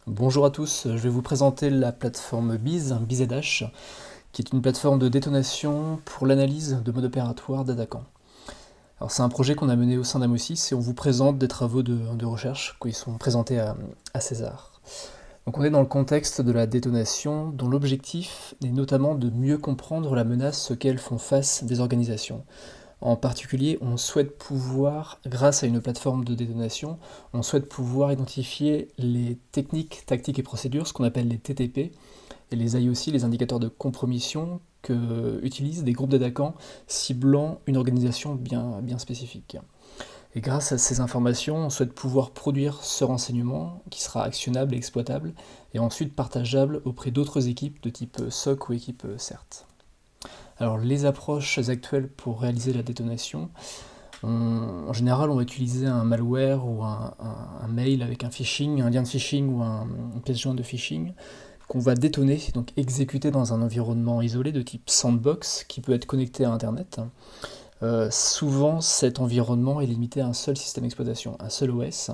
Bonjour à tous, je vais vous présenter la plateforme BizZH, qui est une plateforme de détonation pour l'analyse de mode opératoire d'attaquants. Alors c'est un projet qu'on a mené au sein d'Amosys et on vous présente des travaux de recherche qui sont présentés à César. Donc on est dans le contexte de la détonation dont l'objectif est notamment de mieux comprendre la menace auxquelles font face des organisations. En particulier, on souhaite pouvoir, grâce à une plateforme de détonation, on souhaite pouvoir identifier les techniques, tactiques et procédures, ce qu'on appelle les TTP, et les IOC, les indicateurs de compromission, que utilisent des groupes d'attaquants ciblant une organisation bien spécifique. Et grâce à ces informations, on souhaite pouvoir produire ce renseignement qui sera actionnable et exploitable, et ensuite partageable auprès d'autres équipes de type SOC ou équipe CERT. Alors les approches actuelles pour réaliser la détonation, en général on va utiliser un malware ou un mail avec un phishing, un lien de phishing ou une pièce jointe de phishing qu'on va détonner, donc exécuter dans un environnement isolé de type sandbox qui peut être connecté à internet. Souvent cet environnement est limité à un seul système d'exploitation, un seul OS.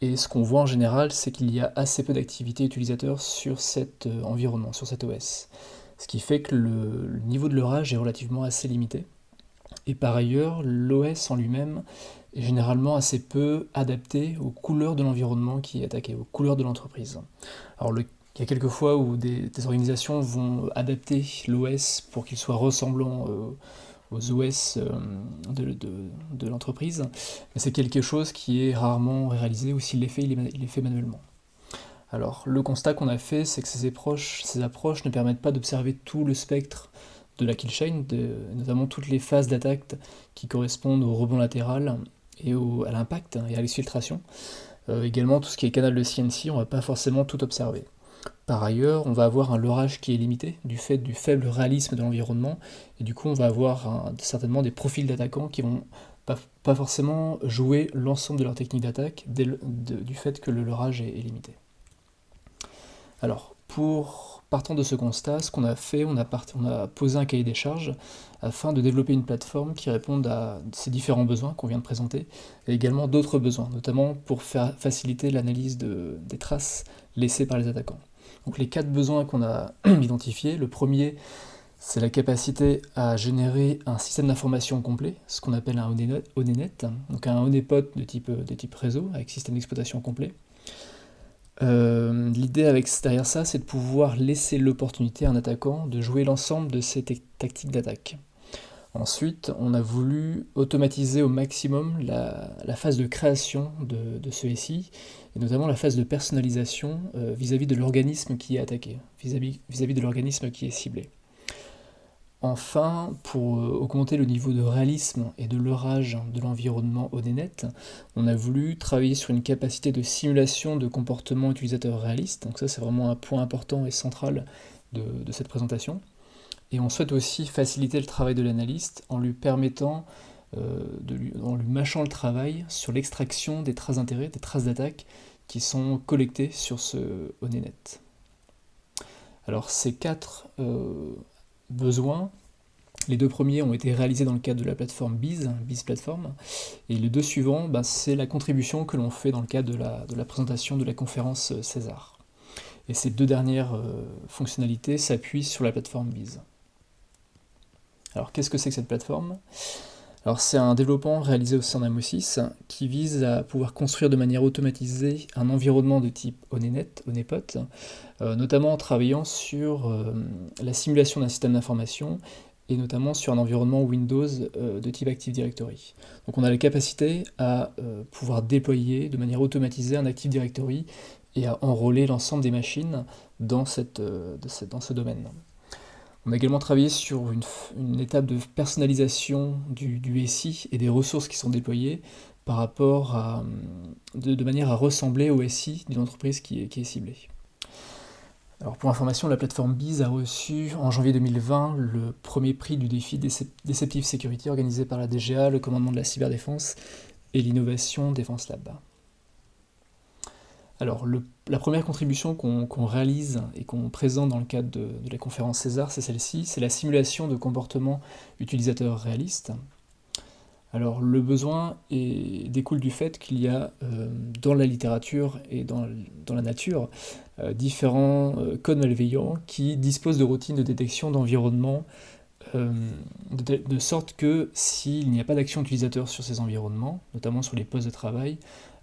Et ce qu'on voit en général, c'est qu'il y a assez peu d'activité utilisateur sur cet environnement, sur cet OS. Ce qui fait que le niveau de leurrage est relativement assez limité. Et par ailleurs, l'OS en lui-même est généralement assez peu adapté aux couleurs de l'environnement qui est attaqué, aux couleurs de l'entreprise. Alors il y a quelques fois où des organisations vont adapter l'OS pour qu'il soit ressemblant aux OS de l'entreprise, mais c'est quelque chose qui est rarement réalisé, ou s'il l'est fait, il est fait manuellement. Alors, le constat qu'on a fait, c'est que ces approches ne permettent pas d'observer tout le spectre de la kill chain, notamment toutes les phases d'attaque qui correspondent au rebond latéral et à l'impact et à l'exfiltration. Également, tout ce qui est canal de CNC, on ne va pas forcément tout observer. Par ailleurs, on va avoir un leurrage qui est limité du fait du faible réalisme de l'environnement, et du coup on va avoir certainement des profils d'attaquants qui vont pas forcément jouer l'ensemble de leur technique d'attaque du fait que le leurrage est limité. Alors, partant de ce constat, ce qu'on a fait, on a posé un cahier des charges afin de développer une plateforme qui réponde à ces différents besoins qu'on vient de présenter, et également d'autres besoins, notamment pour faciliter l'analyse des traces laissées par les attaquants. Donc les 4 besoins qu'on a identifiés, le premier, c'est la capacité à générer un système d'information complet, ce qu'on appelle un ONENet, donc un honeypot de type réseau, avec système d'exploitation complet. L'idée derrière ça, c'est de pouvoir laisser l'opportunité à un attaquant de jouer l'ensemble de ses tactiques d'attaque. Ensuite, on a voulu automatiser au maximum la phase de création de ce SI, et notamment la phase de personnalisation vis-à-vis de l'organisme qui est attaqué, vis-à-vis de l'organisme qui est ciblé. Enfin, pour augmenter le niveau de réalisme et de leurrage de l'environnement ODNet, on a voulu travailler sur une capacité de simulation de comportement utilisateur réaliste, donc ça c'est vraiment un point important et central de cette présentation. Et on souhaite aussi faciliter le travail de l'analyste en lui permettant, en lui mâchant le travail sur l'extraction des traces d'intérêt, des traces d'attaque qui sont collectées sur ce ONENet. Alors ces 4 besoins, les 2 premiers ont été réalisés dans le cadre de la plateforme Biz Platform, et les 2 suivants, c'est la contribution que l'on fait dans le cadre de la présentation de la conférence César. Et ces 2 dernières fonctionnalités s'appuient sur la plateforme Biz. Alors qu'est-ce que c'est que cette plateforme ? Alors c'est un développement réalisé au sein d'Amosys qui vise à pouvoir construire de manière automatisée un environnement de type Honeypot, notamment en travaillant sur la simulation d'un système d'information et notamment sur un environnement Windows de type Active Directory. Donc on a la capacité à pouvoir déployer de manière automatisée un Active Directory et à enrôler l'ensemble des machines dans ce domaine. On a également travaillé sur une étape de personnalisation du SI et des ressources qui sont déployées par rapport de manière à ressembler au SI d'une entreprise qui est ciblée. Alors pour information, la plateforme Biz a reçu en janvier 2020 le premier prix du défi Deceptive Security organisé par la DGA, le commandement de la cyberdéfense et l'innovation Défense Lab. Alors, la première contribution qu'on réalise et qu'on présente dans le cadre de la conférence César, c'est celle-ci, c'est la simulation de comportement utilisateur réaliste. Alors le besoin découle du fait qu'il y a dans la littérature et dans la nature différents codes malveillants qui disposent de routines de détection d'environnement euh, de sorte que s'il n'y a pas d'action utilisateur sur ces environnements, notamment sur les postes de travail,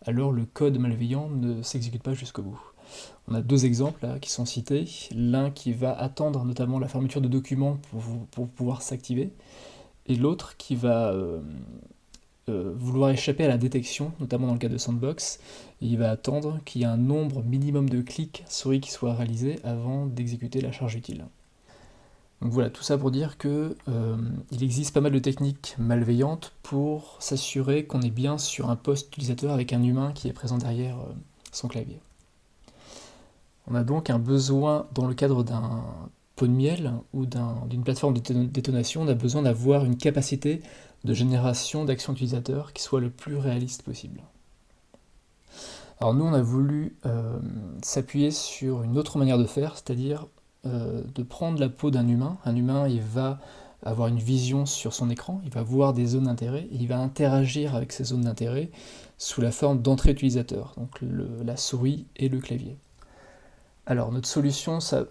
alors le code malveillant ne s'exécute pas jusqu'au bout. On a deux exemples là, qui sont cités, l'un qui va attendre notamment la fermeture de documents pour pouvoir s'activer, et l'autre qui va vouloir échapper à la détection, notamment dans le cas de Sandbox, et il va attendre qu'il y ait un nombre minimum de clics souris qui soit réalisé avant d'exécuter la charge utile. Donc voilà, tout ça pour dire que il existe pas mal de techniques malveillantes pour s'assurer qu'on est bien sur un poste utilisateur avec un humain qui est présent derrière son clavier. On a donc un besoin, dans le cadre d'un pot de miel ou d'une plateforme de détonation, on a besoin d'avoir une capacité de génération d'actions utilisateurs qui soit le plus réaliste possible. Alors nous, on a voulu s'appuyer sur une autre manière de faire, c'est-à-dire de prendre la peau d'un humain. Un humain, il va avoir une vision sur son écran, il va voir des zones d'intérêt, et il va interagir avec ces zones d'intérêt sous la forme d'entrée utilisateur, donc la souris et le clavier. Alors notre solution, ça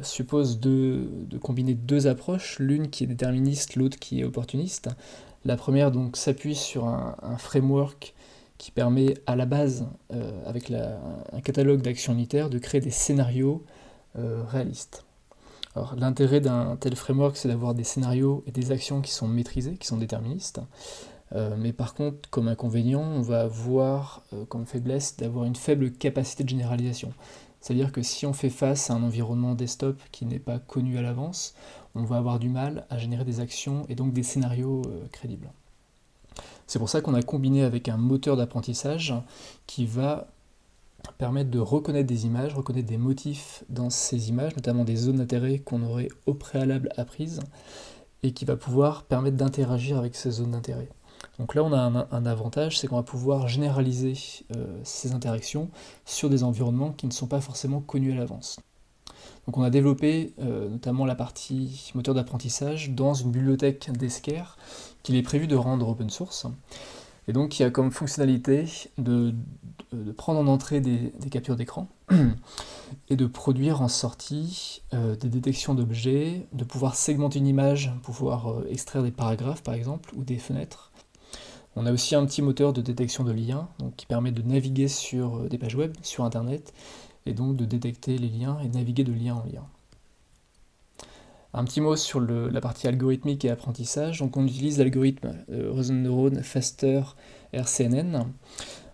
suppose de combiner deux approches, l'une qui est déterministe, l'autre qui est opportuniste. La première donc s'appuie sur un framework qui permet à la base, avec un catalogue d'actions unitaires, de créer des scénarios réalistes. Alors l'intérêt d'un tel framework, c'est d'avoir des scénarios et des actions qui sont maîtrisées, qui sont déterministes. Mais par contre, comme inconvénient, on va avoir comme faiblesse d'avoir une faible capacité de généralisation. C'est-à-dire que si on fait face à un environnement desktop qui n'est pas connu à l'avance, on va avoir du mal à générer des actions et donc des scénarios crédibles. C'est pour ça qu'on a combiné avec un moteur d'apprentissage qui va permettre de reconnaître des images, reconnaître des motifs dans ces images, notamment des zones d'intérêt qu'on aurait au préalable apprises, et qui va pouvoir permettre d'interagir avec ces zones d'intérêt. Donc là, on a un avantage, c'est qu'on va pouvoir généraliser ces interactions sur des environnements qui ne sont pas forcément connus à l'avance. Donc on a développé notamment la partie moteur d'apprentissage dans une bibliothèque d'Esker qu'il est prévu de rendre open source, et donc qui a comme fonctionnalité de prendre en entrée des captures d'écran et de produire en sortie des détections d'objets, de pouvoir segmenter une image, pouvoir extraire des paragraphes par exemple, ou des fenêtres. On a aussi un petit moteur de détection de liens, donc qui permet de naviguer sur des pages web, sur internet, et donc de détecter les liens et de naviguer de lien en lien. Un petit mot sur la partie algorithmique et apprentissage. Donc on utilise l'algorithme Réseau de neurones Faster RCNN.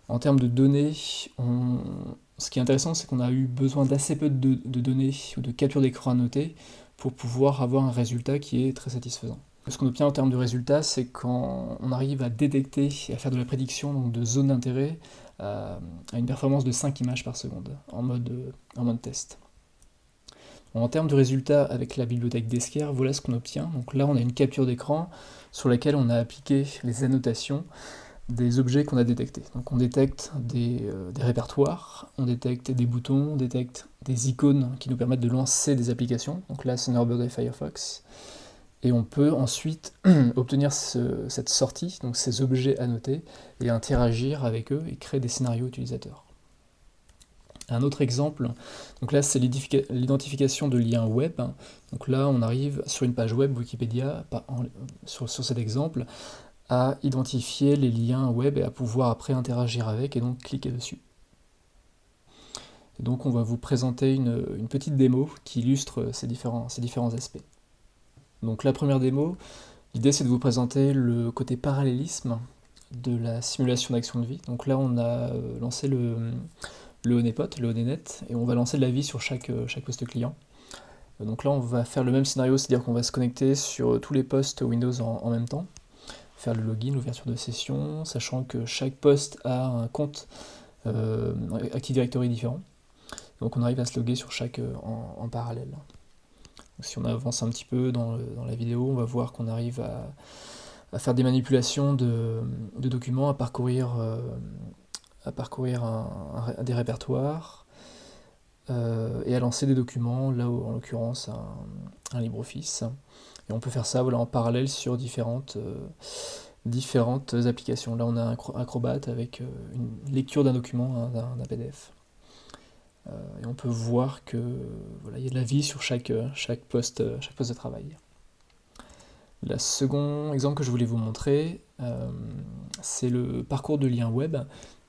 En termes de données, ce qui est intéressant, c'est qu'on a eu besoin d'assez peu de données ou de captures d'écran annotées pour pouvoir avoir un résultat qui est très satisfaisant. Ce qu'on obtient en termes de résultats, c'est quand on arrive à détecter et à faire de la prédiction donc de zones d'intérêt à une performance de 5 images par seconde en mode test. En termes de résultats avec la bibliothèque d'Esker, voilà ce qu'on obtient. Donc là, on a une capture d'écran sur laquelle on a appliqué les annotations des objets qu'on a détectés. Donc on détecte des répertoires, on détecte des boutons, on détecte des icônes qui nous permettent de lancer des applications. Donc là, Thunderbird et Firefox. Et on peut ensuite obtenir cette sortie, donc ces objets annotés, et interagir avec eux et créer des scénarios utilisateurs. Un autre exemple, donc là c'est l'identification de liens web. Donc là on arrive sur une page web Wikipédia, sur cet exemple, à identifier les liens web et à pouvoir après interagir avec et donc cliquer dessus. Et donc on va vous présenter une petite démo qui illustre ces différents aspects. Donc la première démo, l'idée c'est de vous présenter le côté parallélisme de la simulation d'action de vie. Donc là on a lancé le Honeypot, le Honeynet, et on va lancer de la vie sur chaque poste client. Donc là on va faire le même scénario, c'est-à-dire qu'on va se connecter sur tous les postes Windows en même temps, faire le login, l'ouverture de session, sachant que chaque poste a un compte Active Directory différent. Donc on arrive à se loguer sur chaque en parallèle. Donc si on avance un petit peu dans la vidéo, on va voir qu'on arrive à faire des manipulations de documents, à parcourir des répertoires et à lancer des documents, là en l'occurrence un LibreOffice. Et on peut faire ça voilà, en parallèle sur différentes différentes applications. Là on a un Acrobat avec une lecture d'un document, d'un PDF. Et on peut voir que voilà, il y a de la vie sur chaque poste de travail. Le second exemple que je voulais vous montrer, c'est le parcours de lien web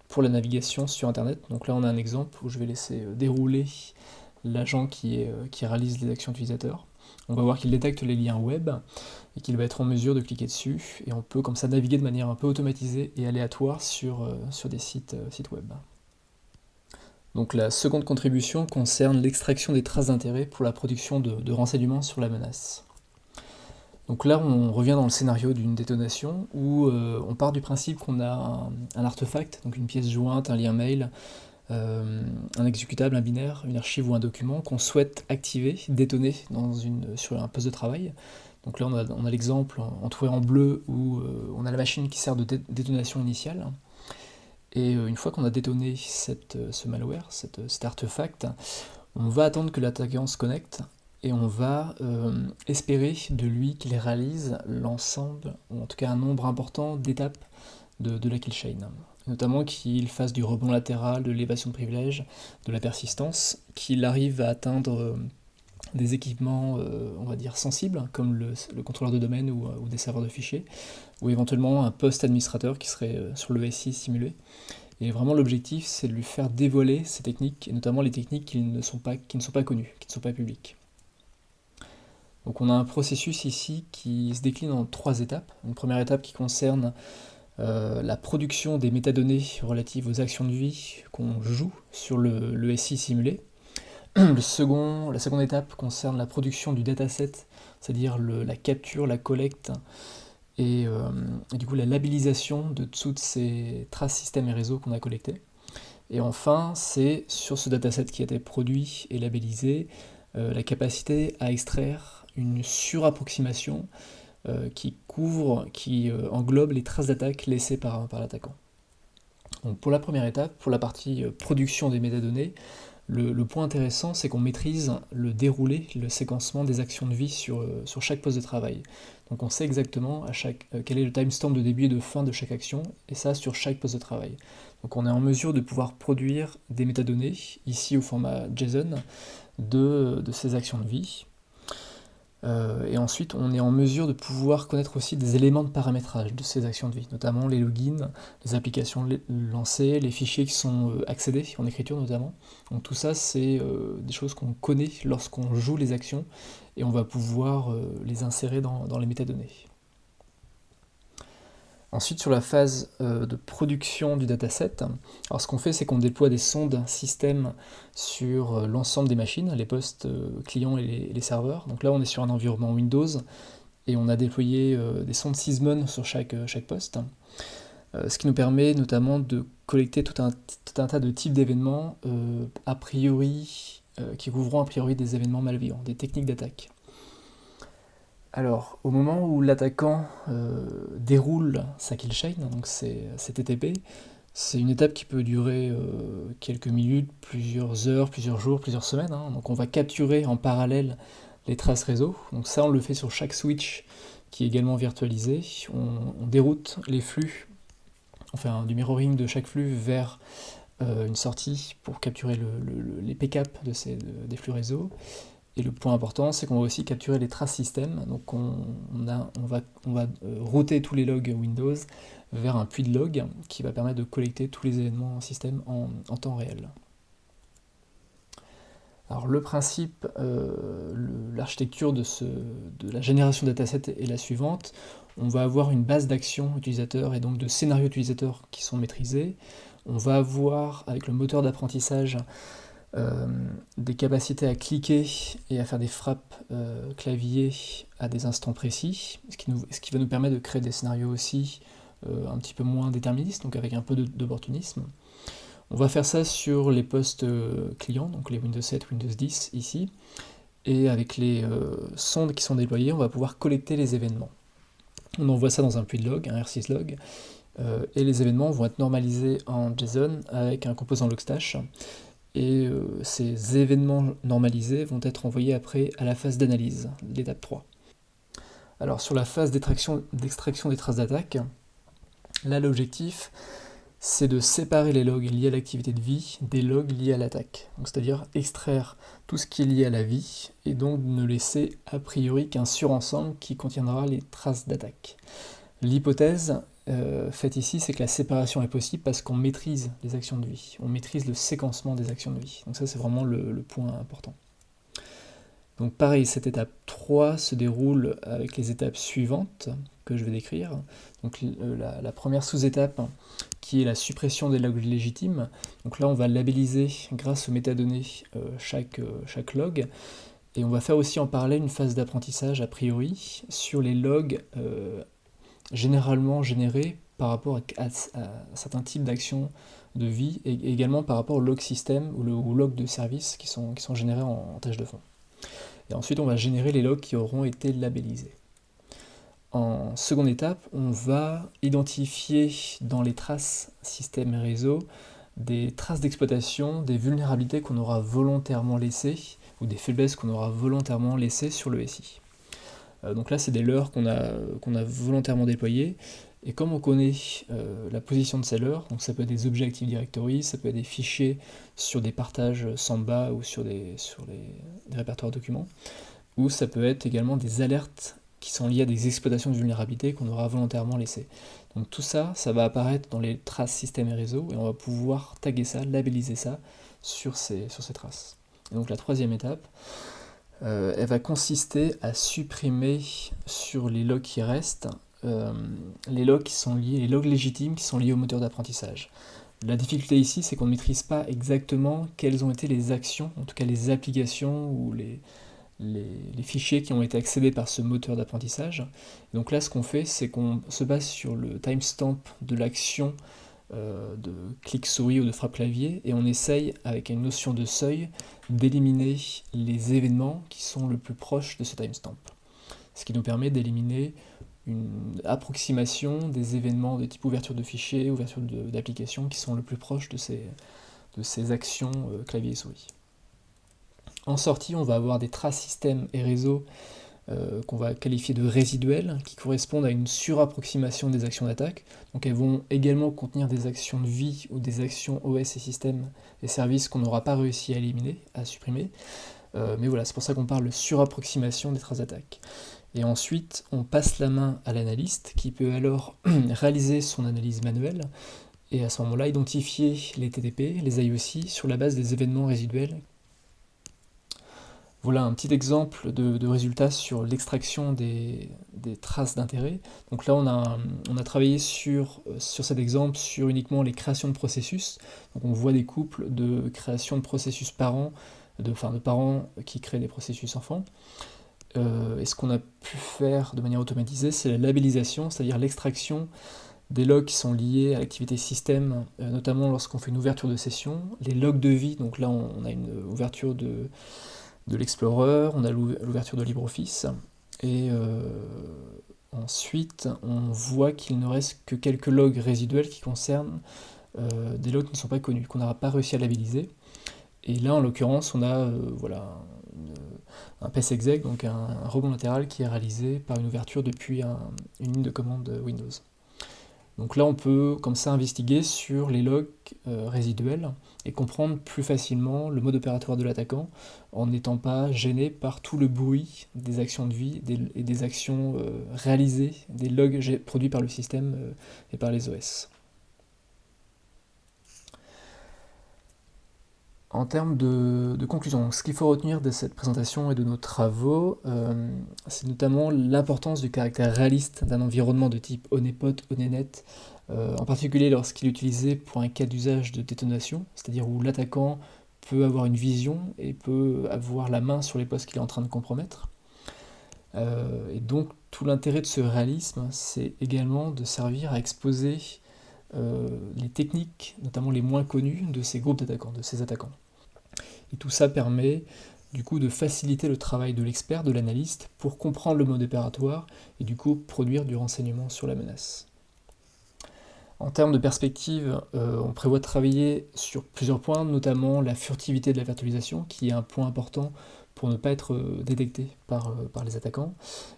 pour la navigation sur Internet. Donc là on a un exemple où je vais laisser dérouler l'agent qui réalise les actions utilisateurs. On va voir qu'il détecte les liens web et qu'il va être en mesure de cliquer dessus, et on peut comme ça naviguer de manière un peu automatisée et aléatoire sur des sites web. Donc la seconde contribution concerne l'extraction des traces d'intérêt pour la production de renseignements sur la menace. Donc là on revient dans le scénario d'une détonation où on part du principe qu'on a un artefact, donc une pièce jointe, un lien mail, un exécutable, un binaire, une archive ou un document qu'on souhaite activer, détonner sur un poste de travail. Donc là on a l'exemple entouré en bleu où on a la machine qui sert de détonation initiale. Et une fois qu'on a détonné ce malware, cet artefact, on va attendre que l'attaquant se connecte et on va espérer de lui qu'il réalise l'ensemble, ou en tout cas un nombre important d'étapes de la kill chain. Notamment qu'il fasse du rebond latéral, de l'évasion de privilèges, de la persistance, qu'il arrive à atteindre des équipements, on va dire, sensibles, comme le contrôleur de domaine ou des serveurs de fichiers, ou éventuellement un poste administrateur qui serait sur le SI simulé. Et vraiment l'objectif, c'est de lui faire dévoiler ces techniques, et notamment les techniques qui ne sont pas connues, qui ne sont pas publiques. Donc on a un processus ici qui se décline en 3 étapes. Une première étape qui concerne la production des métadonnées relatives aux actions de vie qu'on joue sur le SI simulé. La seconde étape concerne la production du dataset, c'est-à-dire la capture, la collecte et du coup la labellisation de toutes ces traces systèmes et réseaux qu'on a collectés. Et enfin, c'est sur ce dataset qui a été produit et labellisé, la capacité à extraire une surapproximation qui englobe les traces d'attaque laissées par l'attaquant. Donc pour la première étape, pour la partie production des métadonnées, le point intéressant, c'est qu'on maîtrise le déroulé, le séquencement des actions de vie sur chaque poste de travail. Donc on sait exactement quel est le timestamp de début et de fin de chaque action, et ça sur chaque poste de travail. Donc on est en mesure de pouvoir produire des métadonnées, ici au format JSON, de ces actions de vie. Et ensuite, on est en mesure de pouvoir connaître aussi des éléments de paramétrage de ces actions de vie, notamment les logins, les applications lancées, les fichiers qui sont accédés, en écriture notamment. Donc tout ça, c'est des choses qu'on connaît lorsqu'on joue les actions, et on va pouvoir les insérer dans les métadonnées. Ensuite, sur la phase de production du dataset, alors ce qu'on fait, c'est qu'on déploie des sondes système sur l'ensemble des machines, les postes clients et les serveurs. Donc là, on est sur un environnement Windows, et on a déployé des sondes Sysmon sur chaque poste, ce qui nous permet notamment de collecter tout un tas de types d'événements, qui couvront a priori des événements malveillants, des techniques d'attaque. Alors, au moment où l'attaquant déroule sa kill chain, donc c'est TTP, c'est une étape qui peut durer quelques minutes, plusieurs heures, plusieurs jours, plusieurs semaines. Donc on va capturer en parallèle les traces réseau. Donc ça, on le fait sur chaque switch qui est également virtualisé. On déroute les flux, on fait du mirroring de chaque flux vers une sortie pour capturer les pcap des flux réseau. Et le point important, c'est qu'on va aussi capturer les traces système. Donc on va router tous les logs Windows vers un puits de log qui va permettre de collecter tous les événements système en temps réel. Alors le principe, l'architecture de la génération de dataset est la suivante. On va avoir une base d'actions utilisateurs et donc de scénarios utilisateurs qui sont maîtrisés. On va avoir, avec le moteur d'apprentissage, des capacités à cliquer et à faire des frappes clavier à des instants précis, ce qui va nous permettre de créer des scénarios aussi un petit peu moins déterministes, donc avec un peu d'opportunisme. On va faire ça sur les postes clients, donc les Windows 7, Windows 10 ici, et avec les sondes qui sont déployées, on va pouvoir collecter les événements. On envoie ça dans un puits de log, un R6 log, et les événements vont être normalisés en JSON avec un composant Logstash. Et ces événements normalisés vont être envoyés après à la phase d'analyse, l'étape 3. Alors sur la phase d'extraction des traces d'attaque, Là, l'objectif, c'est de séparer les logs liés à l'activité de vie des logs liés à l'attaque. C'est-à-dire extraire tout ce qui est lié à la vie, et donc ne laisser a priori qu'un surensemble qui contiendra les traces d'attaque. L'hypothèse faite ici, c'est que la séparation est possible parce qu'on maîtrise les actions de vie, on maîtrise le séquencement des actions de vie. Donc ça, c'est vraiment le point important. Donc pareil, cette étape 3 se déroule avec les étapes suivantes que je vais décrire. Donc la première sous-étape qui est la suppression des logs légitimes. Donc là, on va labelliser grâce aux métadonnées chaque log. Et on va faire aussi en parallèle une phase d'apprentissage a priori sur les logs généralement générés par rapport à certains types d'actions de vie et également par rapport au log système ou au log de service qui sont générés en tâche de fond. Et ensuite, on va générer les logs qui auront été labellisés. En seconde étape, on va identifier dans les traces système et réseau des traces d'exploitation, des vulnérabilités qu'on aura volontairement laissées ou des faiblesses qu'on aura volontairement laissées sur le SI. Donc là, c'est des leurres qu'on a volontairement déployées. Et comme on connaît la position de ces leurres, donc ça peut être des objets Active Directory, ça peut être des fichiers sur des partages Samba ou sur des répertoires documents, ou ça peut être également des alertes qui sont liées à des exploitations de vulnérabilité qu'on aura volontairement laissées. Donc tout ça, ça va apparaître dans les traces système et réseau, et on va pouvoir taguer ça, labelliser ça sur ces traces. Et donc la troisième étape, elle va consister à supprimer sur les logs qui restent les logs qui sont liés, les logs légitimes qui sont liés au moteur d'apprentissage. La difficulté ici, c'est qu'on ne maîtrise pas exactement quelles ont été les actions, en tout cas les applications ou les fichiers qui ont été accédés par ce moteur d'apprentissage. Donc là, ce qu'on fait, c'est qu'on se base sur le timestamp de l'action de clic souris ou de frappe clavier, et on essaye, avec une notion de seuil, d'éliminer les événements qui sont le plus proches de ce timestamp. Ce qui nous permet d'éliminer une approximation des événements de type ouverture de fichiers, ouverture d'applications qui sont le plus proches de ces actions clavier et souris. En sortie, on va avoir des traces système et réseau qu'on va qualifier de résiduelles, qui correspondent à une surapproximation des actions d'attaque. Donc elles vont également contenir des actions de vie ou des actions OS et systèmes et services qu'on n'aura pas réussi à éliminer, à supprimer. Mais voilà, c'est pour ça qu'on parle de surapproximation des traces d'attaque. Et ensuite, on passe la main à l'analyste qui peut alors réaliser son analyse manuelle et à ce moment-là identifier les TTP, les IOC sur la base des événements résiduels. Voilà un petit exemple de résultat sur l'extraction des traces d'intérêt. Donc là, on a travaillé sur cet exemple sur uniquement les créations de processus. Donc on voit des couples de création de processus parents, de parents qui créent des processus enfants. Et ce qu'on a pu faire de manière automatisée, c'est la labellisation, c'est-à-dire l'extraction des logs qui sont liés à l'activité système, notamment lorsqu'on fait une ouverture de session, les logs de vie, donc là on a une ouverture de l'Explorer, on a l'ouverture de LibreOffice, et ensuite on voit qu'il ne reste que quelques logs résiduels qui concernent des logs qui ne sont pas connus, qu'on n'aura pas réussi à labelliser. Et là, en l'occurrence, on a un PES-exec, donc un rebond latéral qui est réalisé par une ouverture depuis une ligne de commande Windows. Donc là, on peut comme ça investiguer sur les logs résiduels et comprendre plus facilement le mode opératoire de l'attaquant en n'étant pas gêné par tout le bruit des actions de vie et des actions réalisées, des logs produits par le système et par les OS. En termes de conclusion, ce qu'il faut retenir de cette présentation et de nos travaux, c'est notamment l'importance du caractère réaliste d'un environnement de type Honeypot, Honeynet, en particulier lorsqu'il est utilisé pour un cas d'usage de détonation, c'est-à-dire où l'attaquant peut avoir une vision et peut avoir la main sur les postes qu'il est en train de compromettre. Et donc tout l'intérêt de ce réalisme, c'est également de servir à exposer les techniques, notamment les moins connues, de ces groupes d'attaquants, de ces attaquants. Et tout ça permet du coup de faciliter le travail de l'expert, de l'analyste, pour comprendre le mode opératoire et du coup produire du renseignement sur la menace. En termes de perspective, on prévoit de travailler sur plusieurs points, notamment la furtivité de la virtualisation, qui est un point important pour ne pas être détecté par les attaquants.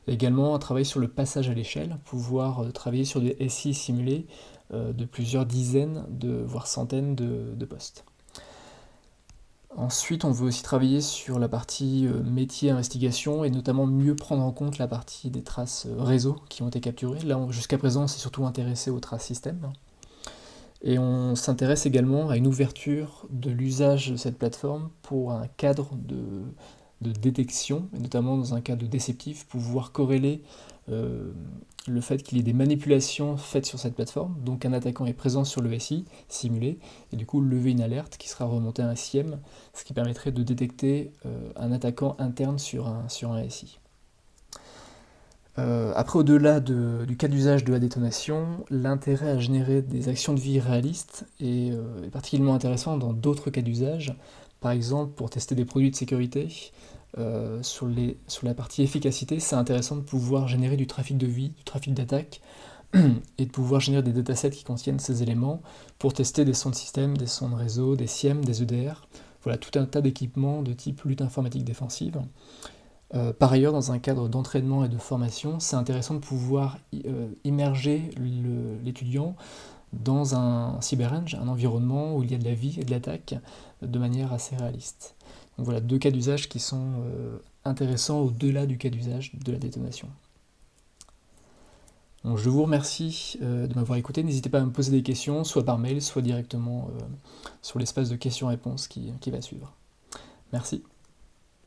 Et également un travail sur le passage à l'échelle, pouvoir travailler sur des SI simulés de plusieurs dizaines, voire centaines de postes. Ensuite, on veut aussi travailler sur la partie métier investigation et notamment mieux prendre en compte la partie des traces réseau qui ont été capturées. Là, jusqu'à présent, on s'est surtout intéressé aux traces système. Et on s'intéresse également à une ouverture de l'usage de cette plateforme pour un cadre de détection, et notamment dans un cadre déceptif, pouvoir corréler le fait qu'il y ait des manipulations faites sur cette plateforme, donc un attaquant est présent sur le SI, simulé, et du coup lever une alerte qui sera remontée à un SIEM, ce qui permettrait de détecter un attaquant interne sur un SI. Après, au-delà du cas d'usage de la détonation, l'intérêt à générer des actions de vie réalistes est particulièrement intéressant dans d'autres cas d'usage. Par exemple, pour tester des produits de sécurité, sur la partie efficacité, c'est intéressant de pouvoir générer du trafic de vie, du trafic d'attaque, et de pouvoir générer des datasets qui contiennent ces éléments pour tester des sons de système, des sons de réseau, des SIEM, des EDR, voilà, tout un tas d'équipements de type lutte informatique défensive. Par ailleurs, dans un cadre d'entraînement et de formation, c'est intéressant de pouvoir immerger l'étudiant dans un cyber-range, un environnement où il y a de la vie et de l'attaque de manière assez réaliste. Donc voilà, deux cas d'usage qui sont intéressants au-delà du cas d'usage de la détonation. Donc je vous remercie de m'avoir écouté. N'hésitez pas à me poser des questions, soit par mail, soit directement sur l'espace de questions-réponses qui va suivre. Merci.